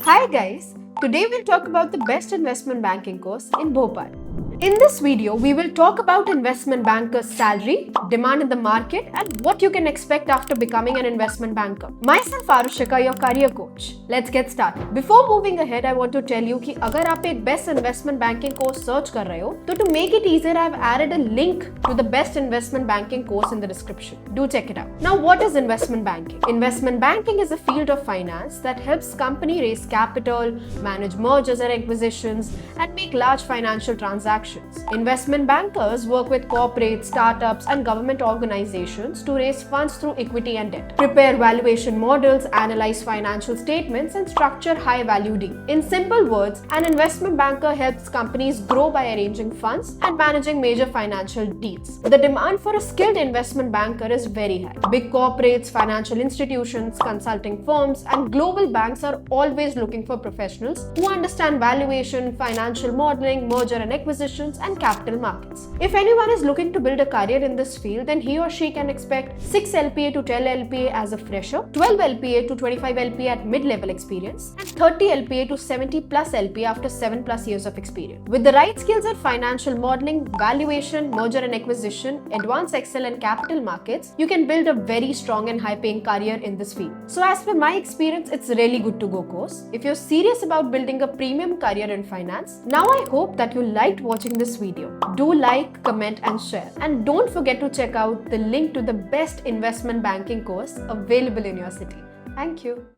Hi guys, today we'll talk about the best investment banking course in Bhopal. In this video, we will talk about investment banker's salary, demand in the market, and what you can expect after becoming an investment banker. Myself Arushika, your career coach. Let's get started. Before moving ahead, I want to tell you कि अगर आप एक best investment banking course search कर रहे हो, तो to make it easier, I've added a link to the best investment banking course in the description. Do check it out. Now, what is investment banking? Investment banking is a field of finance that helps company raise capital, manage mergers and acquisitions, and make large financial transactions. Investment bankers work with corporates, startups, and government organizations to raise funds through equity and debt, prepare valuation models, analyze financial statements, and structure high-value deals. In simple words, an investment banker helps companies grow by arranging funds and managing major financial deals. The demand for a skilled investment banker is very high. Big corporates, financial institutions, consulting firms, and global banks are always looking for professionals who understand valuation, financial modeling, merger and acquisition, and capital markets. If anyone is looking to build a career in this field, then he or she can expect 6 LPA to 10 LPA as a fresher, 12 LPA to 25 LPA at mid-level experience, and 30 LPA to 70 plus LPA after 7 plus years of experience. With the right skills at financial modeling, valuation, merger and acquisition, advanced Excel and capital markets, you can build a very strong and high-paying career in this field. So as per my experience, it's really good to go course. If you're serious about building a premium career in finance, now I hope that you liked watching this video. Do like, comment and share. And don't forget to check out the link to the best investment banking course available in your city. Thank you.